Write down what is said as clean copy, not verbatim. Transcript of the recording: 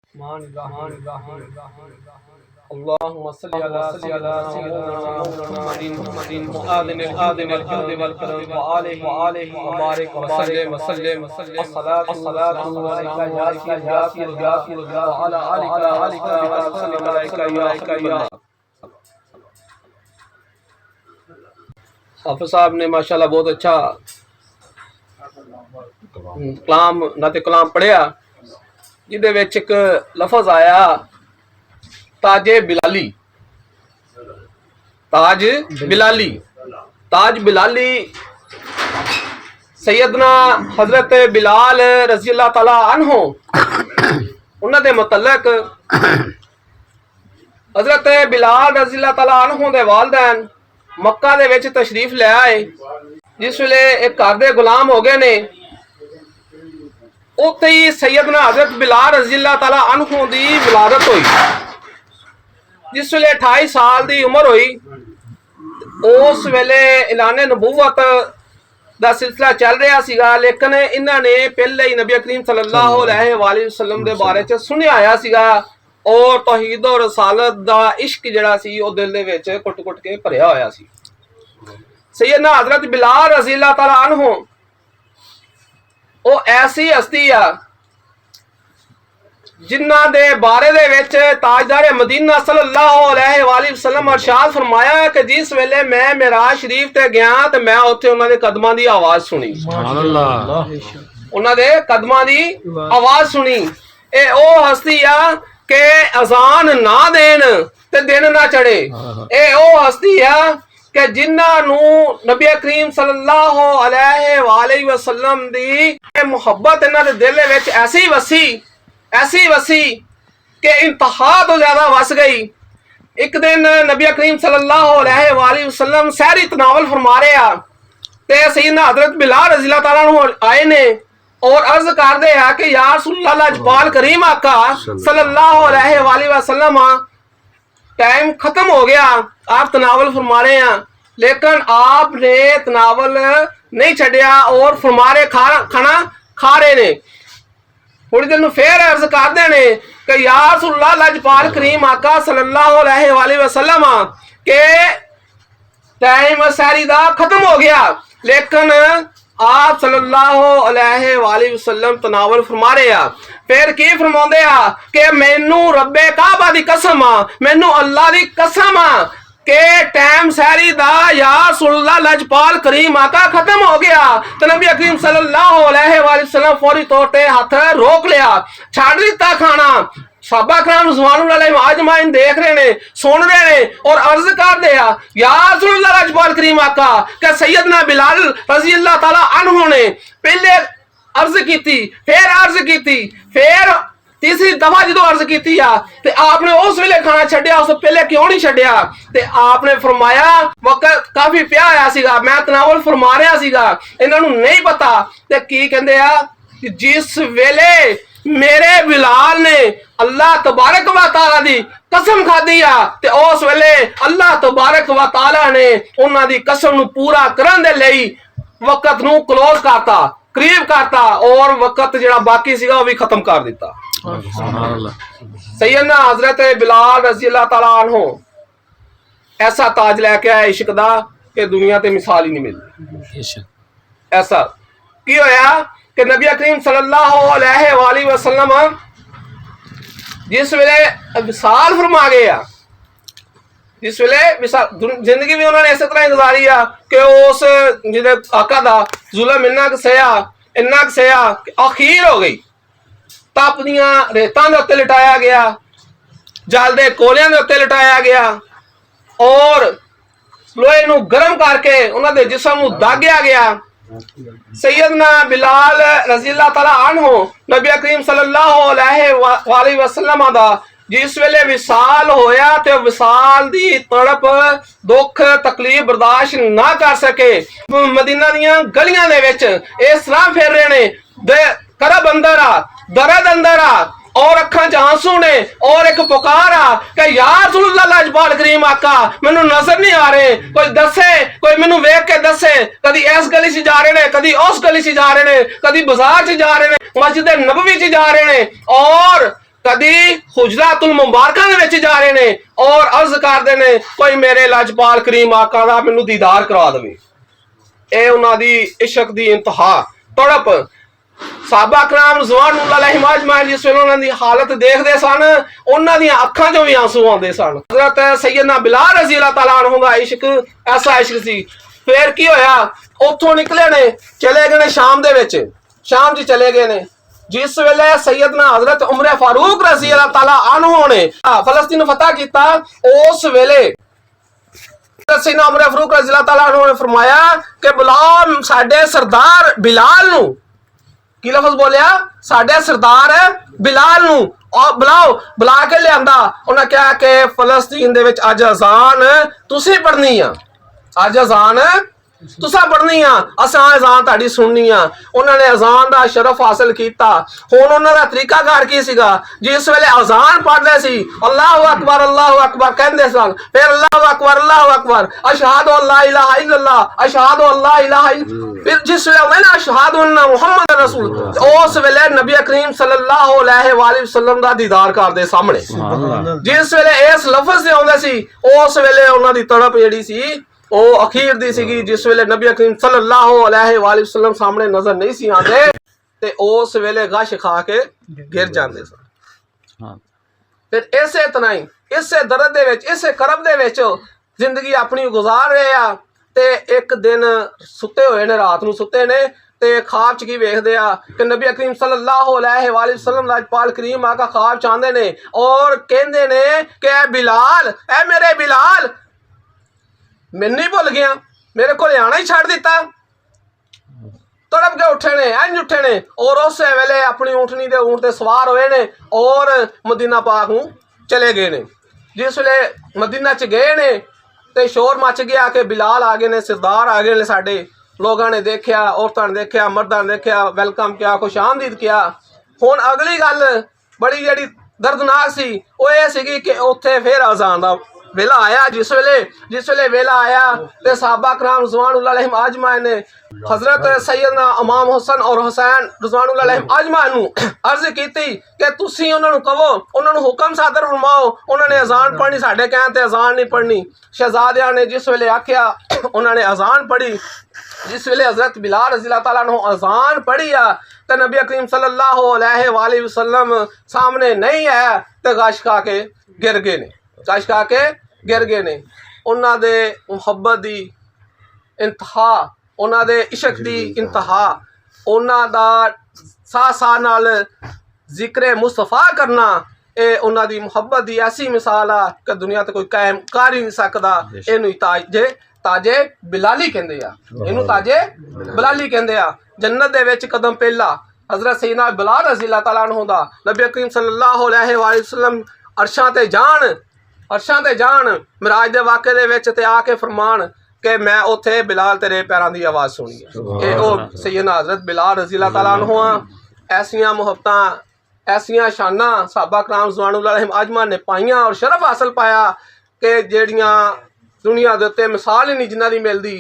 اللهم صل على سيدنا محمد آذن الجود والكرم وآله وبارك وسلم الصلاة والسلام عليك يا سيدي وعلى آلك وسلم عليك يا الله। हाफिज साहब ने माशाल्लाह बहुत अच्छा कलाम नाते कलाम पढ़िया, जिहदे विच एक लफज आया ताजे बिलाली। ताज बिलाली सैयदना हजरत बिलाल रजी अल्लाह तआला अन्हो उन्हां दे मुतल्लक हजरत बिलाल रजी अल्लाह तआला अन्हो दे वालिदैन मक्का दे विच तशरीफ ले आए। जिस वेले एक घर दे गुलाम हो गए ने, उत्थे ही सैयदना हजरत बिलाल रजी अल्लाह तआला अन्हो दी विलादत हुई। जिस वेले 28 साल दी उम्र हुई, उस वेले ऐलाने नबूवत दा सिलसिला चल रहा सीगा, लेकिन इन्हां ने पहले ही नबी करीम सल्लल्लाहु अलैहि वसल्लम दे बारे च सुनिया आया सीगा और तौहीद और रसालत दा इश्क जिहड़ा सी ओ दिल दे विच कुट-कुट के भरिया होया सी। सैयदना हजरत बिलाल रज़ी अल्लाह तआला अन्हु ओ ऐसी हस्ती आ जिन्हां दे बारे दे विच ताजदार मदीना सल्लल्लाहु अलैहि वसल्लम इरशाद फरमाया कि जिस वेले मैं मेराज शरीफ ते गया ते मैं उत्थे उन्हां दे कदमां दी आवाज सुनी। सुभान अल्लाह, उन्हां दे कदमां दी आवाज सुनी। ए ओ हस्ती आ के अजान ना देन ते दिन ना चढ़े। ए ओ हस्ती आ कि जिन्हां नू नबी करीम सल्लल्लाहु अलैहि वसल्लम दी मुहब्बत इन्हां दे दिल विच ऐसी वसी कि इंतहा तो ज्यादा वस गई। एक दिन नबी करीम सल्लल्लाहु अलैहि वसल्लम सहरी तनावल फरमा रहे आ ते सैयदना हजरत बिलाल रज़ी अल्लाह तआला अन्हु आए ने और अर्ज करते हैं कि या रसूलल्लाह लजपाल करीम आका सल्लल्लाहु अलैहि वसल्लम टाइम खत्म हो गया, आप तनावल फरमा रहे हैं, लेकिन आपने तनावल नहीं छड़िया और फरमारे खाना खा रहे ने। थोड़ी देर फिर अर्ज करते ने कि या रसूलल्लाह लजपाल करीम आका सल्लल्लाहु अलैहि वसल्लम के टाइम सहरी दा खत्म हो गया, लेकिन आप सल्लल्लाहु अलैहि वसल्लम तनावल फरमा रहे आ। फिर की फरमाते आ कि मैनू रब्बे काबा दी कसम आ, मैनू अल्लाह दी कसम आ के टाइम सहरी दा या रसूलल्लाह लजपाल करीम आका खत्म हो गया तो नबी करीम सल्लल्लाहु अलैहि वसल्लम फौरी तौर पे हाथ रोक लिया, छाड़ दिता खाना। साहबा कराम रिज़वानुल्लाह अलैहिम अजमाइन देख रहे ने, सुन रहे ने और अर्ज कर दे या रसूलल्लाह लजपाल करीम आका कि सैयदना बिलाल रज़ी अल्लाह तआला अन्हु ने पहले अर्ज की, फिर तीसरी दफा जो अर्ज की ते आपने उस वेले खाना छड्डिया, उस पहले क्यों नहीं छड्डिया? ते आपने फरमाया वक्त काफी पिया होया सीगा, मैं तनावल फरमा रहा सीगा, इन्हां नूं नहीं पता। ते की कहंदे आ कि जिस वेले मेरे बिलाल ने अल्लाह तबारक व तआला दी कसम खादी आ ते उस वेले अल्लाह तबारक व तआला ने उन्हां दी कसम नूं पूरा करन दे लई वक्त नूं क्लोज करता, करीब करता और वक्त जिहड़ा बाकी सीगा वो भी खत्म कर दिता। सैयदना हजरत बिलाल रज़ी अल्लाह तआला अन्हु ऐसा ताज लैके आया इश्क दा कि दुनिया ते मिसाल ही नहीं मिलती। ऐसा की होया कि नबी करीम सल्लल्लाहु अलैहि वसल्लम जिस वेले विसाल फरमा गए आ, जिस वेले जिंदगी भी उन्होंने इस तरह गुजारी आ कि उस जिहदे आका दा जुल्म इन्ना क सहा कि आखिर हो गई। तापदियां रेतां दे उत्ते लिटाया गया, जलदे कोलियां दे उत्ते लिटाया गया और लोहे नूं गर्म करके उन्हां दे जिस्म नूं दागया गया। सैयदना बिलाल रज़ी अल्लाह तआला अन्हु नबी करीम सल्लल्लाहु अलैहि वसल्लम दा जिस वेले विसाल होया ते विसाल दी तड़प दुख तकलीफ बर्दाश्त ना कर सके, मदीना दियां गलियां दे विच इस तरह फिर रहे ने, करब अंदर आ, दर्द अंदर आ और अखां च आंसू ने और एक पुकार आ कि या रसूलल्लाह लजपाल करीम आका मैनू नजर नहीं आ रहे, कोई दसे, कोई मैनू वेख के दसे। कदी इस गली से जा रहे ने, कदी उस गली से जा रहे ने, कदी बाजार से जा रहे ने, मस्जिद नबवी से जा रहे ने और कदी हुजरातुल मुबारकां दे विच जा रहे ने और अर्ज करदे ने कोई मेरे लाजपाल करीम आका दा मैनू दीदार करा देवे। ਇਹ ਉਹਨਾਂ ਦੀ ਇਸ਼ਕ ਦੀ ਇੰਤਹਾ ਤੜਪ ਸਾਹਬਾ ਕਰਾਮ ਰਿਜ਼ਵਾनुल्लाह अलैहिम अजमईन जिस ਵੇਲੇ ਉਹਨਾਂ ਦੀ ਹਾਲਤ ਦੇਖਦੇ ਸਨ ਉਹਨਾਂ ਦੀਆਂ ਅੱਖਾਂ 'ਚੋਂ ਵੀ ਆਂਸੂ ਆਉਂਦੇ ਸਨ। ਹਜ਼ਰਤ ਸੈਯਦਨਾ ਬਿਲਾਲ ਰਜ਼ੀ ਅੱਲਾਹ ਤਾਲਾ ਅਨਹੂ ਦਾ ਇਸ਼ਕ ਐਸਾ ਇਸ਼ਕ ਸੀ। ਫਿਰ ਕੀ ਹੋਇਆ, ਉੱਥੋਂ ਨਿਕਲੇ ਨੇ ਚਲੇ ਗਏ ਨੇ ਸ਼ਾਮ ਦੇ ਵਿੱਚ, ਸ਼ਾਮ 'ਚ ਚਲੇ ਗਏ ਨੇ। जिस वेले सैयदना हजरत उमर फारूक रजी अल्लाह ताला अन्हु ने फलस्तीन फतह किया, उस वेले सैयदना उमर फारूक रजी अल्लाह ताला अन्हु ने फरमाया कि बुलाओ साडे सरदार बिलाल नू। की लफ्ज बोलिया, साडे सरदार बिलाल नू और बुलाओ। बुला के लियांदा, उन्हें कहा कि फलस्तीन दे विच अज अजान तुसी पढ़नी आ, अज अजान तुसा पढ़नी आ, असां अजान तुहाडी सुननी आ। उन्होंने अजान दा शरफ हासिल किया। हुण उन्हां दा तरीकाकार की सीगा, जिस वेले अजान पढ़दे सी अल्लाहु अकबर कहंदे सन, फिर अल्लाहु अकबर अशहदु अल्ला इलाहा इल्लल्लाह, अशहदु अल्ला इलाहा इल्लल्लाह। फिर जिस वेले होंदा ना अशहदु अन्ना मुहम्मद रसूल, उस वेले नबी करीम सल्लल्लाहु अलैहि वसल्लम दा दीदार करदे सामने। जिस वेले इस लफ्ज़ से आउंदे सी, उस वेले उन्हां दी तड़प जिहड़ी सी ਉਹ ਅਖੀਰ ਦੀ ਸੀਗੀ। ਜਿਸ ਵੇਲੇ ਨਬੀ ਕਰੀਮ ਸੱਲੱਲਾਹੁ ਅਲੈहि ਵਸੱਲਮ ਸਾਹਮਣੇ ਨਜ਼ਰ ਨਹੀਂ ਸੀ ਆਉਂਦੇ ਤੇ ਉਸ ਵੇਲੇ ਗਸ਼ ਖਾ ਕੇ ਗਿਰ ਜਾਂਦੇ ਸਨ। ਫਿਰ ਇਸੇ ਤਰ੍ਹਾਂ ਹੀ ਇਸੇ ਦਰਦ ਦੇ ਵਿੱਚ, ਇਸੇ ਕਰਬ ਦੇ ਵਿੱਚ ਜ਼ਿੰਦਗੀ ਆਪਣੀ ਗੁਜ਼ਾਰ ਰਹੇ ਆ। ਤੇ ਇੱਕ ਦਿਨ ਸੁੱਤੇ ਹੋਏ ਨੇ, ਰਾਤ ਨੂੰ ਸੁੱਤੇ ਨੇ ਤੇ ਖਾਬ 'ਚ ਕੀ ਵੇਖਦੇ ਆ ਕਿ ਨਬੀ ਕਰੀਮ ਸੱਲੱਲਾਹੁ ਅਲੈहि ਵਸੱਲਮ ਲਾਜਪਾਲ ਕਰੀਮ ਆਕਾ ਖਾਬ 'ਚ ਆਉਂਦੇ ਨੇ ਔਰ ਕਹਿੰਦੇ ਨੇ ਕਿ ਐ ਬਿਲਾਲ, ਐ ਮੇਰੇ ਬਿਲਾਲ, मैनू ही भुल गया, मेरे को आना ही छड़ दिता। तड़प के उठे ने, इंज उठे ने और उस वेले अपनी ऊँटनी दे ऊँट ते सवार होए ने और मदीना पाक नूं चले गए ने। जिस वेले मदीना च गए ने ते शोर मच गया कि बिलाल आ गए ने, सरदार आ गए ने। साडे लोगों ने देखा, औरतों ने देखा, मर्दां ने देखा, वेलकम किया, खुश आमदीद किया। हुण अगली गल बड़ी जिहड़ी दर्दनाक सी वो ये सीगी कि उत्थे फिर अजान दा वेला आया। जिस वेले वेला आया ते साहबा कराम रिज़वानुल्लाह अलैहिम अजमईन ने हजरत सैयदना इमाम हुसैन और हुसैन रिज़वानुल्लाह अलैहिम अजमईन नूं अर्ज की कि तुसीं उन्हां नूं कहो, उन्हां नूं हुक्म सादर फरमाओ, उन्हां ने अजान पढ़नी, साडे कहण ते अजान नहीं पढ़नी। शहजादियां ने जिस वेले आख्या उन्हां ने अजान पढ़ी। जिस वेले हजरत बिलाल रज़ी अल्लाह ताला अन्हु अजान पढ़ी आ ते नबी करीम सल्लल्लाहु अलैहि वसल्लम सामने नहीं आया ते गश खा के गिर गए ने, गश खा के गिर गए ने। उन्हां दे मुहब्बत दी इंतहा, उन्हां दे इश्क दी इंतहा, उन्हां दा साह नाल जिक्र मुस्तफा करना, ये उन्हां दी मुहब्बत दी ऐसी मिसाल आ कि दुनिया ते कोई कायम कर ही नहीं सकदा। इहनूं ताजे बिलाली कहंदे आ, इहनूं ताजे बिलाली कहंदे आ। जन्नत दे विच कदम पहला हजरत सैयदना बिलाल रज़ी अल्लाह तआला अन्हु दा नबी करीम सल्लल्लाहु अलैहि वसल्लम अरशां ते जान मिराज दे वाक़े दे विच ते आके फरमान कि मैं उत्थे बिलाल तेरे पैरां दी आवाज़ सुनी है। ये ओ सैयदना हजरत बिलाल रज़ी अल्लाह तआला अन्हु ऐसियां मुहब्बतां, ऐसियां शानां साहबा कराम रिज़वानुल्लाह अलैहिम अजमईन ने पाइयां और शरफ हासिल पाया कि जेहड़ियां दुनिया दे उत्ते मिसाल ही नहीं जिन्हां दी मिलदी।